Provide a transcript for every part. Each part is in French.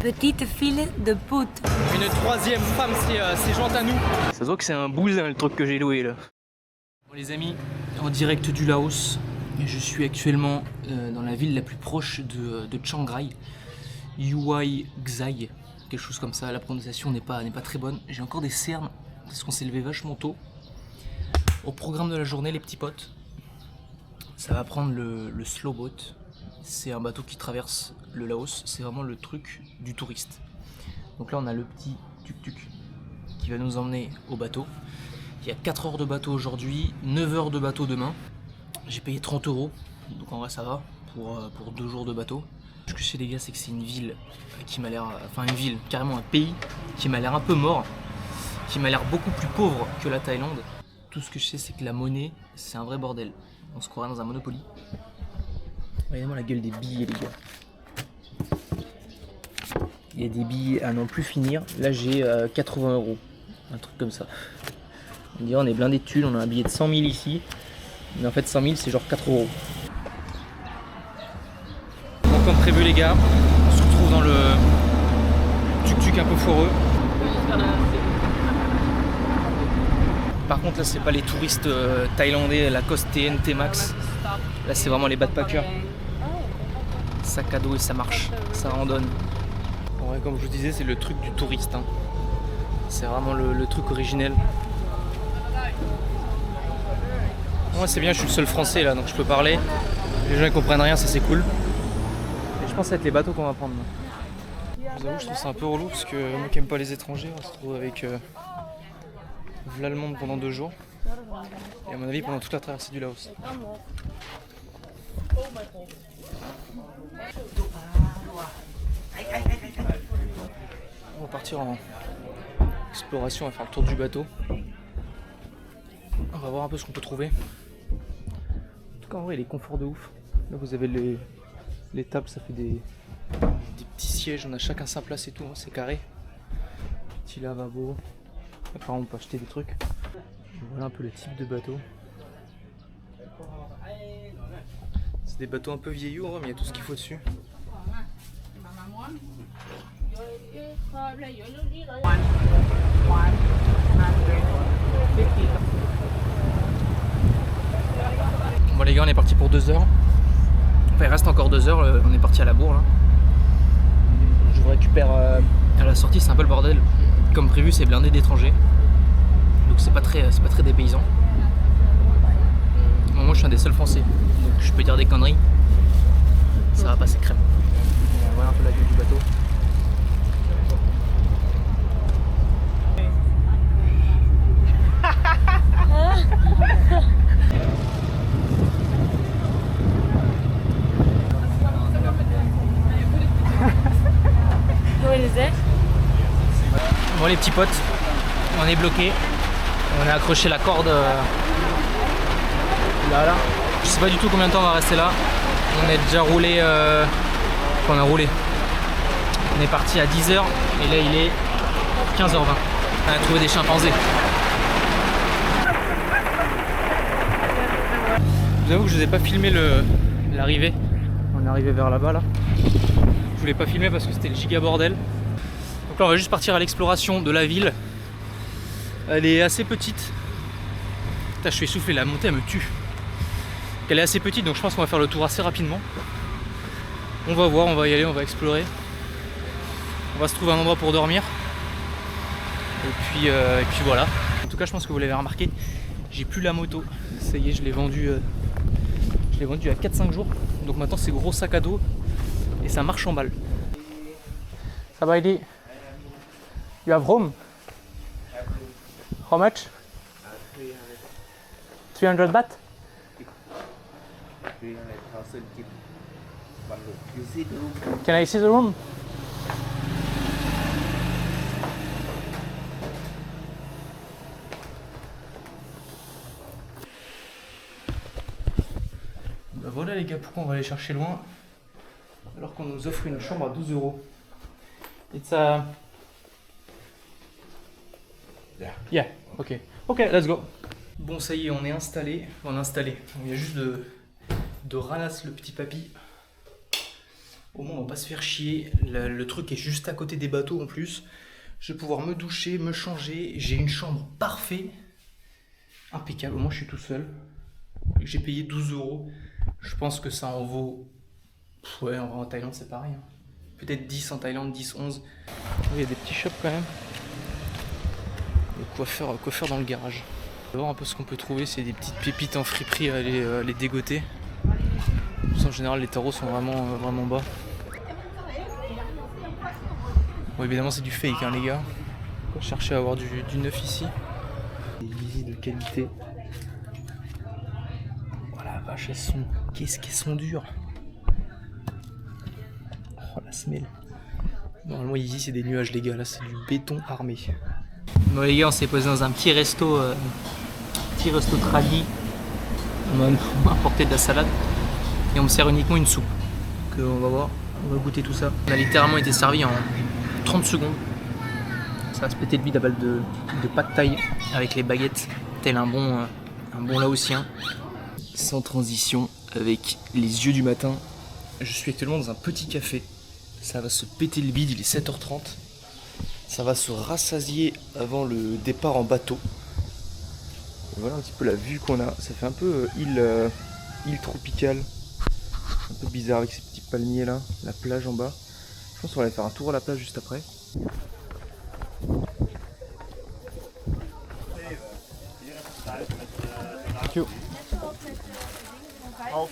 Petite fille de pute. Une troisième femme, c'est Jean à nous. Ça se voit que c'est un bousin le truc que j'ai loué là. Bon les amis, en direct du Laos, je suis actuellement dans la ville la plus proche de Chiang Rai, Uai Xai, quelque chose comme ça. La prononciation n'est pas très bonne. J'ai encore des cernes parce qu'on s'est levé vachement tôt. Au programme de la journée, les petits potes, ça va prendre le slow boat. C'est un bateau qui traverse le Laos, c'est vraiment le truc du touriste. Donc là on a le petit tuk-tuk qui va nous emmener au bateau. Il y a 4 heures de bateau aujourd'hui, 9 heures de bateau demain. J'ai payé 30 €, donc en vrai ça va pour 2 jours de bateau. Ce que je sais les gars, c'est que c'est une ville qui m'a l'air, enfin une ville, carrément un pays qui m'a l'air un peu mort, qui m'a l'air beaucoup plus pauvre que la Thaïlande. Tout ce que je sais, c'est que la monnaie, c'est un vrai bordel. On se croirait dans un Monopoly. Regardez-moi la gueule des billets les gars. Il y a des billets à n'en plus finir. Là j'ai 80 €, un truc comme ça. On dirait on est blindé de thunes, on a un billet de 100 000 ici. Mais en fait 100 000 c'est genre 4 €. Bon comme prévu les gars, on se retrouve dans le tuk-tuk un peu foireux. Par contre là c'est pas les touristes thaïlandais, Lacoste TNT Max. Là c'est vraiment les backpackers. Sac à dos et ça marche, ça randonne. En vrai, comme je vous disais, c'est le truc du touriste. Hein. C'est vraiment le truc originel. Moi c'est bien, je suis le seul français là, donc je peux parler. Les gens ils comprennent rien, ça c'est cool. Et je pense que ça va être les bateaux qu'on va prendre. Je vous avoue, je trouve ça un peu relou parce que moi qui aime pas les étrangers, on se retrouve avec l'Allemande pendant 2 jours. Et à mon avis pendant toute la traversée du Laos. On va partir en exploration, on va faire le tour du bateau. On va voir un peu ce qu'on peut trouver. En tout cas en vrai il est confort de ouf. Là vous avez les tables, ça fait des petits sièges, on a chacun sa place et tout, hein, c'est carré. Petit lavabo. Après on peut acheter des trucs. Voilà un peu le type de bateau. C'est des bateaux un peu vieillots, hein, mais il y a tout ce qu'il faut dessus. Bon les gars, on est parti pour 2 heures. Enfin il reste encore 2 heures, on est parti à la bourre là. Je vous récupère à la sortie, c'est un peu le bordel. Comme prévu c'est blindé d'étrangers. Donc c'est pas très dépaysant. Bon, moi je suis un des seuls français, donc je peux dire des conneries. Ça va passer crème. Voilà un peu la vue du bateau. Bon les petits potes, on est bloqués. On a accroché la corde là. Je sais pas du tout combien de temps on va rester là. On est déjà roulé. On a roulé. On est parti à 10 h et là il est 15 h 20. On a trouvé des chimpanzés. Je vous avoue que je vous ai pas filmé l'arrivée. On est arrivé vers là-bas là. Je voulais pas filmer parce que c'était le giga bordel. Donc là on va juste partir à l'exploration de la ville. Elle est assez petite. Putain, je suis essoufflé, la montée elle me tue. Elle est assez petite donc je pense qu'on va faire le tour assez rapidement. On va voir, on va y aller, on va explorer. On va se trouver un endroit pour dormir. Et puis voilà. En tout cas je pense que vous l'avez remarqué, j'ai plus la moto. Ça y est, je l'ai vendue il y a 4-5 jours. Donc maintenant c'est gros sac à dos et ça marche en balle. Ça va aider. You have home? How much? 300 baht? 300,000 kip. One room. You see the room? Can I see the room? Bah voilà les gars, pourquoi on va aller chercher loin alors qu'on nous offre une chambre à 12 €. It's a... Yeah, ok. Ok, let's go. Bon ça y est, on est installé. On est installé. On vient juste de ralasse le petit papy. Au moins on va pas se faire chier. Le truc est juste à côté des bateaux en plus. Je vais pouvoir me doucher, me changer. J'ai une chambre parfaite. Impeccable. Moi je suis tout seul. J'ai payé 12 €. Je pense que ça en vaut. Ouais, en Thaïlande c'est pareil. Hein. Peut-être 10 en Thaïlande, 10, 11. Il y a des petits shops quand même. Le coiffeur dans le garage. On va voir un peu ce qu'on peut trouver. C'est des petites pépites en friperie à les dégoter. En général, les tarots sont vraiment bas. Bon, évidemment, c'est du fake, hein, les gars. On va chercher à avoir du neuf ici. Des Yeezy de qualité. Voilà, vache, elles sont. Qu'est-ce qu'elles sont dures! Oh la semelle. Normalement ici c'est des nuages les gars, là c'est du béton armé. Bon les gars, on s'est posé dans un petit resto tradi. On m'a apporté de la salade et on me sert uniquement une soupe. Donc on va voir, on va goûter tout ça. On a littéralement été servi en 30 secondes. Ça va se péter le bide à balle de pad thaï avec les baguettes, tel un bon laotien. Sans transition, avec les yeux du matin, je suis actuellement dans un petit café. Ça va se péter le bide, il est 7h30. Ça va se rassasier avant le départ en bateau. Et voilà un petit peu la vue qu'on a. Ça fait un peu île tropicale. Un peu bizarre avec ces petits palmiers là. La plage en bas. Je pense qu'on va aller faire un tour à la plage juste après. Thank you. Bon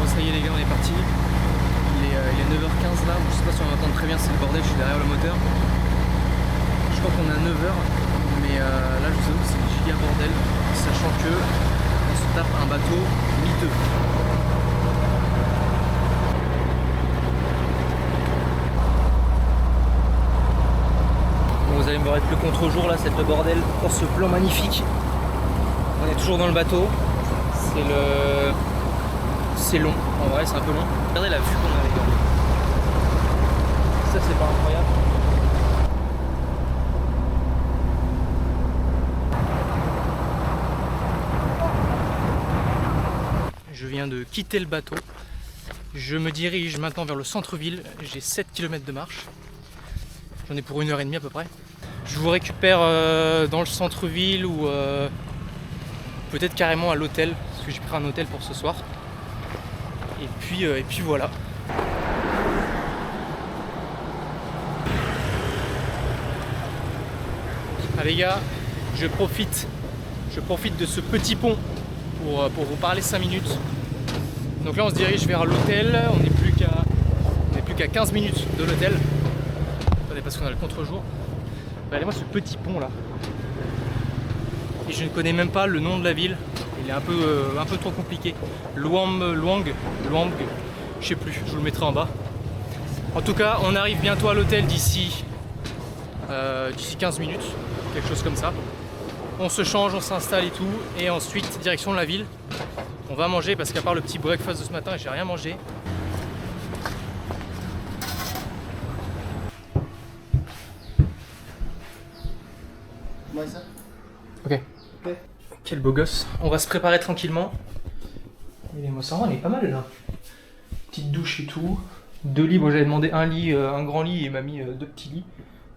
ça y est les gars, on est parti. Il est 9h15 là, je sais pas si on entend très bien, c'est le bordel, je suis derrière le moteur. Je crois qu'on est à 9h, mais là je vous avoue que c'est le giga bordel, sachant que on se tape un bateau miteux. Vous allez me voir avec le contre-jour là, c'est le bordel pour ce plan magnifique. On est toujours dans le bateau. C'est long, en vrai c'est un peu long. Regardez la vue qu'on a les gars. Ça c'est pas incroyable. Je viens de quitter le bateau. Je me dirige maintenant vers le centre-ville. J'ai 7 km de marche. J'en ai pour 1h30 à peu près. Je vous récupère dans le centre-ville ou peut-être carrément à l'hôtel, parce que j'ai pris un hôtel pour ce soir. Et puis voilà. Ah les gars, je profite de ce petit pont pour vous parler 5 minutes. Donc là on se dirige vers l'hôtel, on n'est plus qu'à 15 minutes de l'hôtel. Parce qu'on a le contre-jour. Regardez-moi ce petit pont là. Et je ne connais même pas le nom de la ville. Il est un peu trop compliqué. Luang, je sais plus, je vous le mettrai en bas. En tout cas, on arrive bientôt à l'hôtel d'ici 15 minutes, quelque chose comme ça. On se change, on s'installe et tout, et ensuite direction de la ville. On va manger parce qu'à part le petit breakfast de ce matin, j'ai rien mangé. Ok. Quel beau gosse. On va se préparer tranquillement. Et les moissons, on est pas mal là. Petite douche et tout. 2 lits, bon j'avais demandé un lit, un grand lit et il m'a mis 2 petits lits.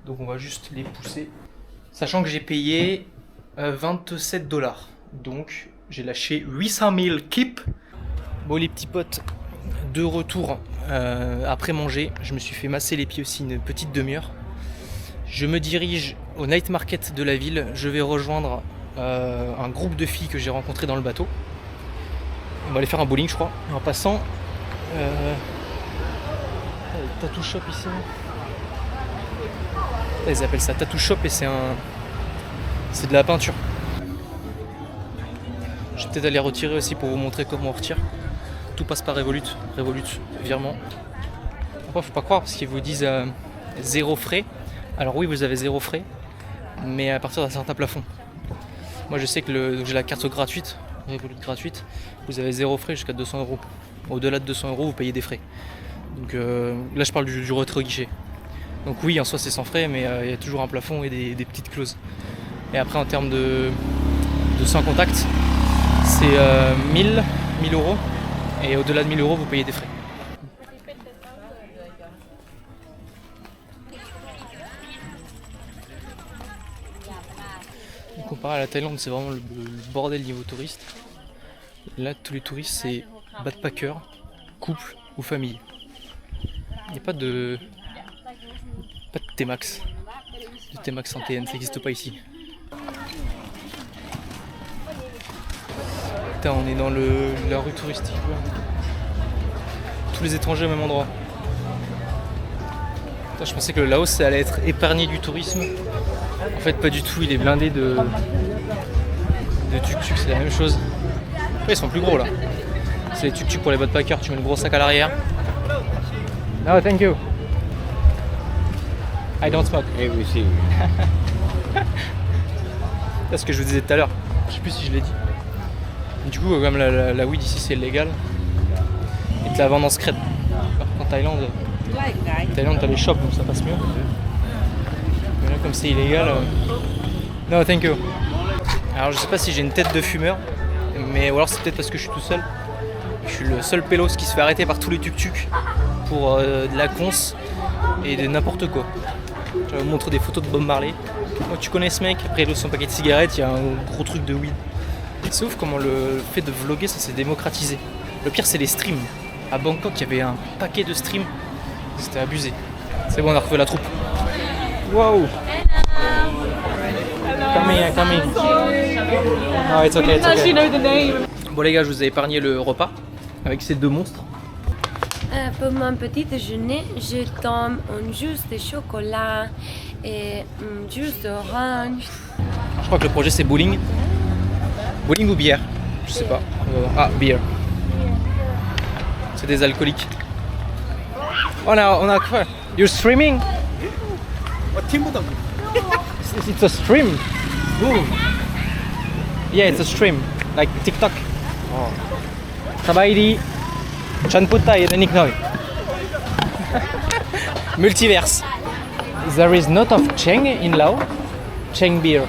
Donc on va juste les pousser. Sachant que j'ai payé 27 $. Donc j'ai lâché 800 000 kip. Bon les petits potes, de retour après manger. Je me suis fait masser les pieds aussi une petite demi-heure. Je me dirige au night market de la ville. Je vais rejoindre un groupe de filles que j'ai rencontré dans le bateau. On va aller faire un bowling je crois. En passant, tattoo shop ici. Ils appellent ça tattoo shop et c'est de la peinture. Je vais peut-être aller retirer aussi pour vous montrer comment on retire. Tout passe par Revolut, virement. Après faut pas croire parce qu'ils vous disent 0 frais. Alors oui vous avez 0 frais, mais à partir d'un certain plafond. Moi je sais que j'ai la carte gratuite, Revolut gratuite, vous avez 0 frais jusqu'à 200 €. Au-delà de 200 € vous payez des frais. Donc là je parle du retrait au guichet. Donc oui, en soi c'est sans frais, mais il y a toujours un plafond et des petites clauses. Et après en termes de sans contact, c'est 1000 euros. Et au-delà de 1000 euros, vous payez des frais. Comparé à la Thaïlande, c'est vraiment le bordel niveau touriste. Là, tous les touristes, c'est backpacker, couple ou famille. Il n'y a pas de T-Max. De T-Max en TN, ça n'existe pas ici. Putain, on est dans la rue touristique. Tous les étrangers au même endroit. Putain, je pensais que le Laos, ça allait être épargné du tourisme. En fait, pas du tout, il est blindé de tuk-tuk, c'est la même chose. Après, ils sont plus gros là. C'est les tuk-tuk pour les backpackers, tu mets le gros sac à l'arrière. No, thank you. I don't smoke. Everything. C'est ce que je vous disais tout à l'heure. Je sais plus si je l'ai dit. Du coup, comme la weed ici c'est illégal, ils te la vendent en secret. En Thaïlande, t'as les shops donc ça passe mieux. Mais là, comme c'est illégal. No, thank you. Alors, je sais pas si j'ai une tête de fumeur, mais ou alors c'est peut-être parce que je suis tout seul. Je suis le seul pélos qui se fait arrêter par tous les tuk-tuk pour de la conce et de n'importe quoi. Je vais vous montrer des photos de Bob Marley. Moi, tu connais ce mec, après il a son paquet de cigarettes, il y a un gros truc de weed. C'est ouf comment le fait de vlogger ça s'est démocratisé. Le pire c'est les streams. À Bangkok il y avait un paquet de streams, c'était abusé. C'est bon, on a retrouvé la troupe. Wow. Come in. No, it's okay, it's okay. Bon les gars, je vous ai épargné le repas avec ces deux monstres. Pour mon petit déjeuner, je tombe un jus de chocolat et un jus d'orange. Je crois que le projet c'est bowling. Bowling ou bière? Je sais pas. Ah, beer. C'est des alcooliques. On a quoi? You're streaming? It's a stream. Ooh. Yeah, it's a stream. Like TikTok. Sabaidi. Chanputa et Nick Noy. Multiverse. There is not of Cheng in Laos. Cheng beer.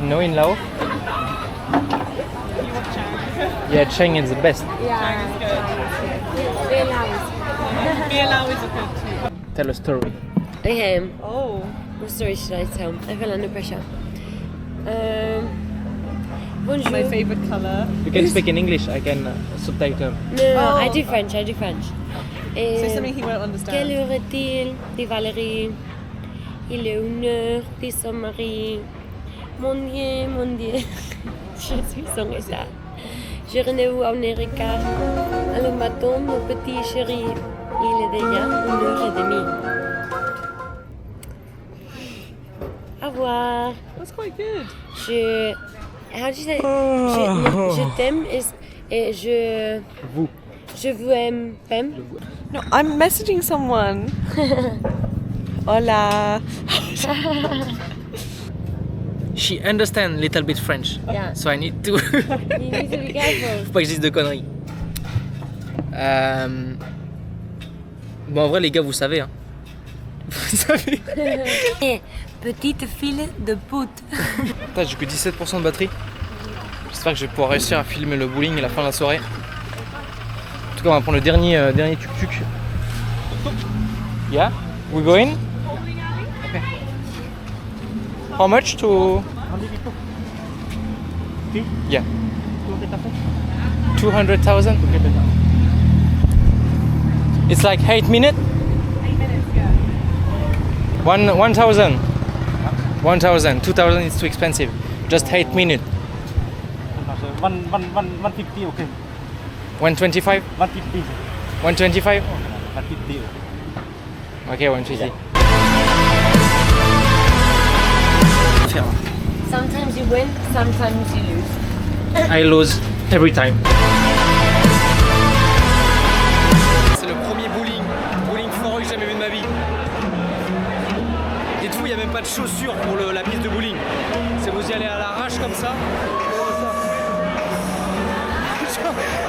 No in Laos. Yeah, Cheng is the best. Beer is okay too. Tell a story. Okay, Oh. what story should I tell? I feel under pressure. Bonjour. My favorite color. You can speak in English. I can subtitle. No, Oh. I do French. Say something he won't understand. Quelle heure est-il? Dit Valérie. Il est 1h, dit son mari. Mon Dieu. Je suis son état. Je renais à America. Alors matin, mon petit chéri, il est déjà 1h30. Au revoir. That's quite good. How do you say? Je t'aime et Vous. je vous aime. No, I'm messaging someone. Hola. She understands little bit French. Yeah. So I need to. You need to be careful. Faut pas que je dise de conneries. Bon, en vrai, les gars, vous savez. Hein. Vous savez. Eh, petite fille de pute. Putain, j'ai que 17% de batterie. J'espère que je vais pouvoir réussir à filmer le bowling à la fin de la soirée. En tout cas, on va prendre le dernier tuk-tuk. Yeah? We going? Okay. How much to... Yeah. 200,000? It's like 8 minutes? 1,000. 1,000. 2,000 is too expensive. Just 8 minutes. 150 okay. 125? 150. 125? 150. Okay, 150. Sometimes you win, sometimes you lose. I lose every time. C'est le premier bowling foireux que j'ai jamais vu de ma vie. Dites-vous, il n'y a même pas de chaussures pour la piste de bowling. C'est vous y allez à l'arrache comme ça.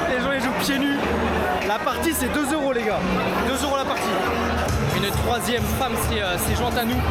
Les gens ils jouent pieds nus. La partie c'est 2 € les gars. 2 € la partie. Une troisième femme s'est jointe à nous.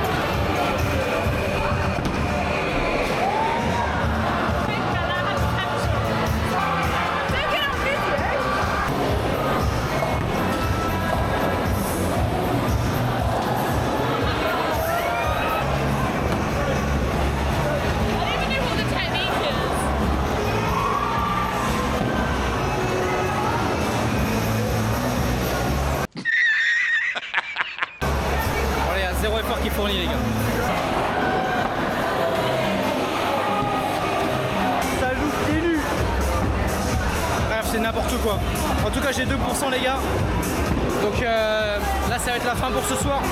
Zéro effort qui fournit les gars. Ça joue pieds nus. Bref, c'est n'importe quoi. En tout cas, j'ai 2% les gars. Donc là, ça va être la fin pour ce soir.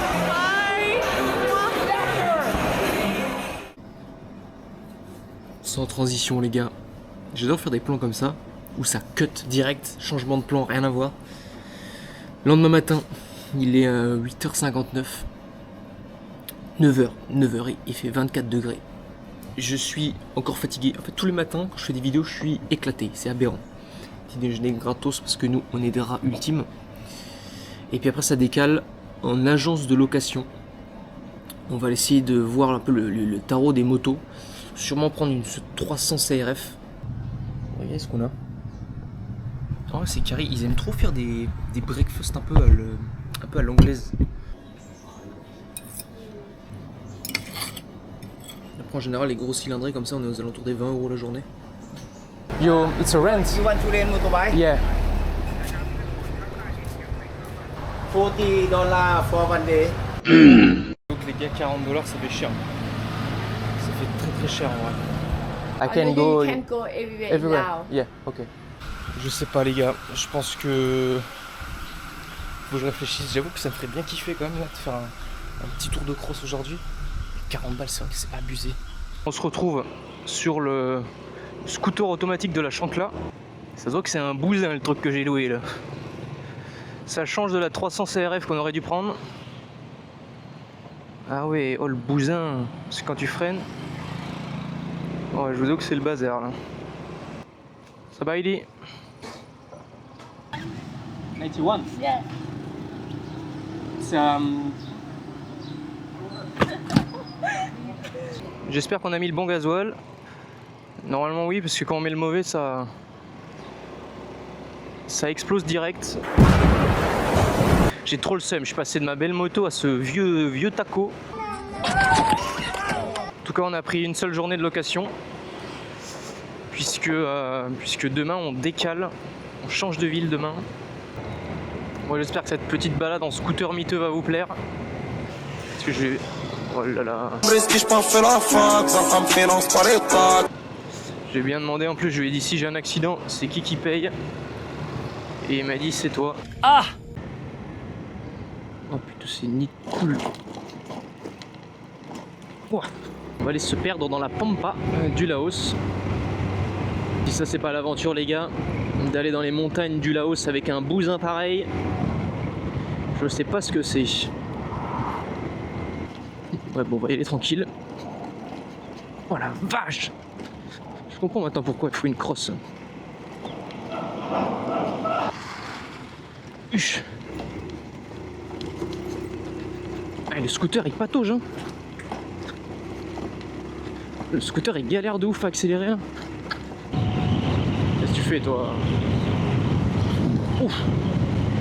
Sans transition les gars. J'adore faire des plans comme ça, où ça cut direct, changement de plan, rien à voir. Lendemain matin, il est 8h59. 9h, il fait 24 degrés. Je suis encore fatigué. En fait, tous les matins, quand je fais des vidéos, je suis éclaté. C'est aberrant. Petit déjeuner gratos parce que nous, on est des rats ultimes. Et puis après, ça décale en agence de location. On va essayer de voir un peu le tarot des motos. Sûrement prendre une 300 CRF. Regardez ce qu'on a. Oh, c'est carré. Ils aiment trop faire des breakfasts un peu à l'anglaise. En général, les gros cylindrés comme ça, on est aux alentours des 20 € la journée. Yo, it's a rent. You want to rent motorbike? Yeah. $40 for one day. Donc les gars, 40 $, ça fait cher. Ça fait très très cher en vrai. I can go everywhere. Yeah, ok. Je sais pas les gars, je pense que faut que je réfléchisse. J'avoue que ça me ferait bien kiffer quand même là de faire un petit tour de cross aujourd'hui. 40 balles, c'est vrai que c'est abusé. On se retrouve sur le scooter automatique de la Chancla. Ça se voit que c'est un bousin le truc que j'ai loué là. Ça change de la 300 CRF qu'on aurait dû prendre. Ah ouais, oh le bousin, c'est quand tu freines. Ouais, je vous avoue que c'est le bazar là. Ça va, Ili? 91. Yeah. C'est J'espère qu'on a mis le bon gasoil. Normalement oui, parce que quand on met le mauvais, ça explose direct. J'ai trop le seum, je suis passé de ma belle moto à ce vieux taco. En tout cas, on a pris une seule journée de location. Puisque demain on décale, on change de ville demain. Moi j'espère que cette petite balade en scooter miteux va vous plaire. Parce que j'ai... Oh là là. J'ai bien demandé en plus, je lui ai dit si j'ai un accident, c'est qui paye? Et il m'a dit c'est toi. Ah! Oh putain, c'est ni cool. Oh. On va aller se perdre dans la pampa du Laos. Si ça c'est pas l'aventure les gars, d'aller dans les montagnes du Laos avec un bousin pareil, je sais pas ce que c'est. Ouais bon, on va y aller tranquille. Oh la vache! Je comprends maintenant pourquoi il faut une crosse. Huch. Ah, le scooter il patauge hein. Le scooter il galère de ouf à accélérer hein. Qu'est-ce que tu fais toi? Ouf.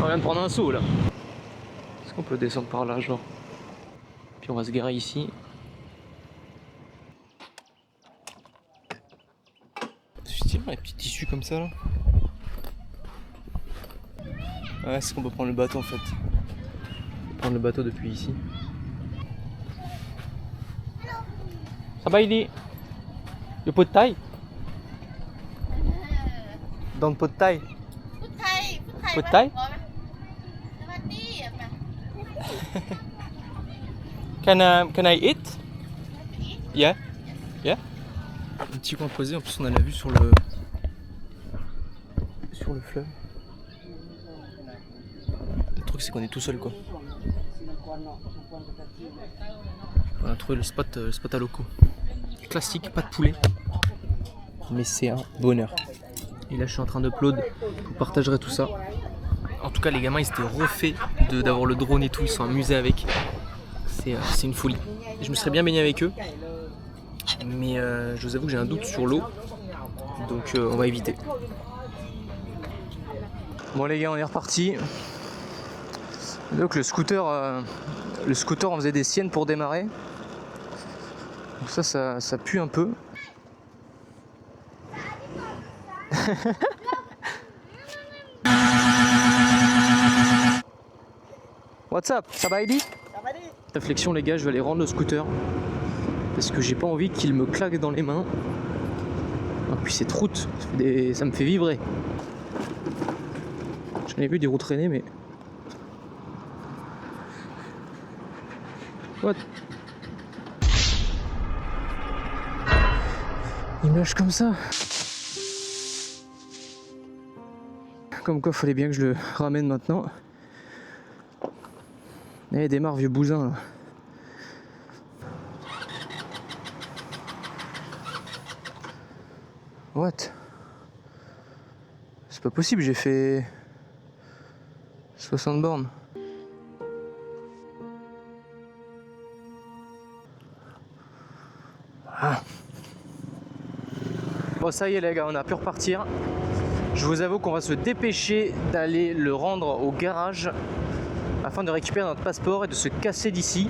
On vient de prendre un saut là. Est-ce qu'on peut descendre par là genre? Puis on va se garer ici. C'est stylé les petits tissus comme ça là. Ouais, c'est qu'on peut prendre le bateau en fait. On peut prendre le bateau depuis ici. Ça va il est? Le pot de taille? Dans le pot de taille? Pot de taille? Can I eat? Yeah? Yeah? Un petit coin posé, en plus on a la vue sur le fleuve. Le truc c'est qu'on est tout seul quoi. On a trouvé le spot à locaux. Classique, pas de poulet. Mais c'est un bonheur. Et là je suis en train d'upload, je vous partagerai tout ça. En tout cas les gamins ils étaient refaits d'avoir le drone et tout, ils sont amusés avec. C'est une folie. Je me serais bien baigné avec eux. Mais je vous avoue que j'ai un doute sur l'eau. Donc on va éviter. Bon les gars, on est reparti. Donc le scooter on faisait des siennes pour démarrer. Donc ça pue un peu. What's up? Ça va Heidi? Réflexion les gars, je vais aller rendre le scooter. Parce que j'ai pas envie qu'il me claque dans les mains. Et puis cette route, ça me fait vibrer. J'en ai vu des roues traînées mais... What? Il me lâche comme ça. Comme quoi fallait bien que je le ramène maintenant. Eh, démarre vieux bousin là. What? C'est pas possible, j'ai fait 60 bornes. Ah. Bon ça y est les gars, on a pu repartir. Je vous avoue qu'on va se dépêcher d'aller le rendre au garage afin de récupérer notre passeport et de se casser d'ici.